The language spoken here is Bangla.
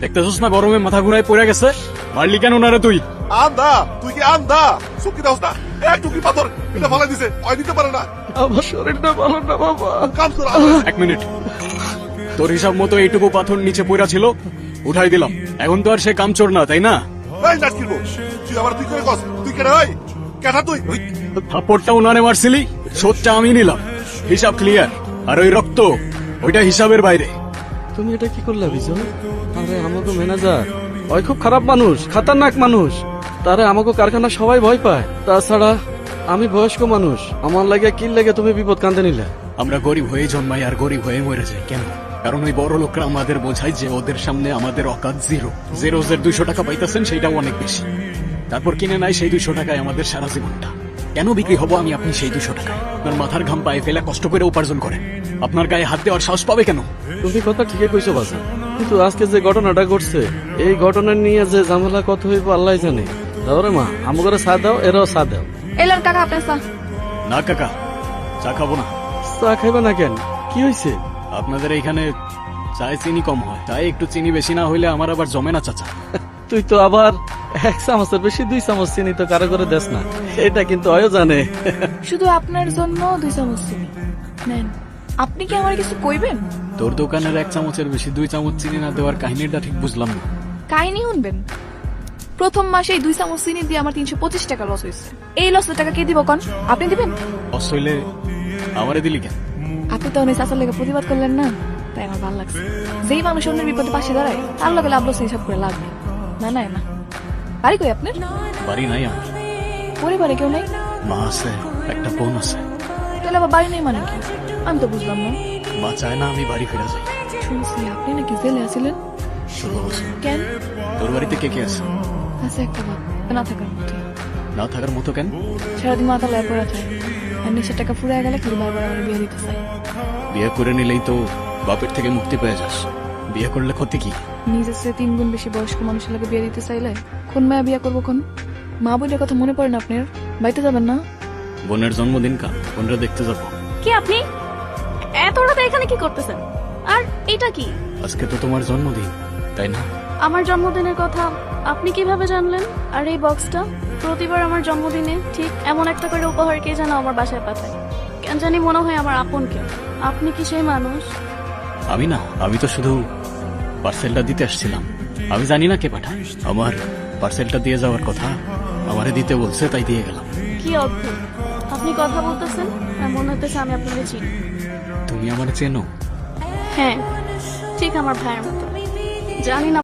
দেখতেছিস না গরমে মাথা ঘুরায় পড়ে গেছে, মারলি কেন না রে তুই? আন্ধা, তুই কি আন্ধা? চুকি দাও না, এক টুকি পাথর এটা ফালাই দিছে, ওই দিতে পারে না। আমার শরীরটা ভালো না বাবা। কাম তোর এক মিনিট, তোর হিসাব মতো এইটুকু পাথর নিচে পড়া ছিল, উঠাই দিলাম। এখন তো আর সে কামচোর না, তাই না? এই নাট কিনবো, তুই আবার তুই করে কস, তুই কেন হয় কেটা তুই? থাপ্পড়টা উনারে মারছিলি, শোধটা আমি নিলাম, হিসাব ক্লিয়ার। আর ওই রক্ত, ওইটা হিসাবের বাইরে। তুমি এটা কি করলে বিজয়? আরে আমাকে ম্যানেজার, ওই খুব খারাপ মানুষ, খাতারনাক মানুষ। তারে আমাকে কারখানা সবাই ভয় পায়। তাছাড়া আমি বয়স্ক মানুষ, আমার লাগে কি লাগে তুমি বিপদ কান্দে নিলে? আমরা গরিব হয়ে জন্মাই আর গরিব হয়ে মরে যাই কেন? কারণ ওই বড় লোকরা আমাদের বোঝায় যে ওদের সামনে আমাদের অকাত জিরো। যে 200 টাকা পাইতেছেন সেটাও অনেক বেশি, তারপর কিনে নাই সেই 200 টাকায় আমাদের সারা জীবনটা। কেন বিক্রি হবো আমি আপনি সেই 200 টাকায়? আপনার মাথার ঘাম পায়ে ফেলে কষ্ট করে উপার্জন করেন, আপনার গায়ে হাত দেওয়ার সাহস পাবে কেন? তুমি কথা ঠিকই কইছো বাসা, কিন্তু আজকে যে ঘটনাটা ঘটছে, এই ঘটনা নিয়ে যে ঝামেলা কত হইব আল্লাহ জানে। দাও রে মা, আমাকে চা দাও, এরাও চা দাও। এলার কাকা আপনার চা। না কাকা, চা খাবো না। চা খাইবে না কেন? কি হয়েছে? আপনাদের এইখানে চায়ে চিনি কম হয়, তাই একটু চিনি বেশি না হইলে আমার আবার জমে না চাচা। তুই তো আবার 1 চামচের বেশি 2 চামচ চিনি তো কারো করে দেস না, এটা কিন্তু অয় জানে। শুধু আপনার জন্য 2 চামচ চিনি নেন। আপনি কি আমার কিছু কইবেন? তোর দোকানের 1 চামচের বেশি 2 চামচ চিনি না দেওয়ার কাহিনীটা ঠিক বুঝলাম না। কাহিনী শুনবেন? প্রথম মাসে 2 চামচ চিনি দিয়ে আমার 325 টাকা লস হয়েছে। এই লসের টাকা কে দিব কোন? আপনি দিবেন? লস হইলে আমারে দিলি কেন? আপনি তো অনেক চাচার লেগে প্রতিবাদ করলেন না, তাই আমার ভালো লাগছে। যেই মানুষ অন্যের বিপদে পাশে দাঁড়ায় তার লগে লাভ লস হিসাব করে লাগবে না। না না, বাড়ি কই আপনার? বাড়ি নাই আমার। পরিবারে কেউ নাই? মা আছে, একটা বোন আছে। তাহলে আবার বাড়ি নেই মানে কি? আমি তো বুঝলাম না। মা চায় না আমি বাড়ি ফিরে যাই। শুনছি আপনি নাকি জেলে আছিলেন। 16 বছর। কেন? তোর বাড়িতে কে কে আছে? আছে একটা বাপ, না থাকার মতো। না থাকার মতো কেন? সারাদিন মাথা লয় পড়া থাকে, আর নেশার টাকা ফুরায় গেলে খালি বারবার আমার বিয়ে দিতে চাই। বিয়ে করে নিলেই তো বাপের থেকে মুক্তি পেয়ে যাস। বিয়ে করলে ক্ষতি কি? নিজের চেয়ে 3 গুণ বেশি বয়স্ক মানুষের লাগে বিয়ে দিতে চাইলে কোন মায়া বিয়ে করবো কোন? মা বইটার কথা মনে পড়ে না আপনার? বাড়িতে যাবেন না? বোনের জন্মদিন কা, বোনরা দেখতে যাবো। কি আপনি এত রাতে এখানে কি করতেছেন? আর এটা কি? আজকে তো তোমার জন্মদিন, তাই না? আমার জন্মদিনের কথা আপনি কিভাবে জানলেন? আর এই বক্সটা প্রতিবার আমার জন্মদিনে ঠিক এমন একটা করে উপহার কে যেন আমার বাসায় পাঠায়। কেন জানি মনে হয় আমার আপন কেউ। আপনি কি সেই মানুষ? আমি না, আমি তো শুধু পার্সেলটা দিতে আসছিলাম। আমি জানি না কে পাঠায়। আমার পার্সেলটা দিয়ে যাওয়ার কথা, আমারে দিতে বলছে তাই দিয়ে গেলাম। কি অদ্ভুত, আপনি কথা বলতেছেন আর মনে হতেছে আমি আপনাকে চিনি। তুমি আমার চেনো? হ্যাঁ, ঠিক আমার ভাইয়ের মতো। জানি না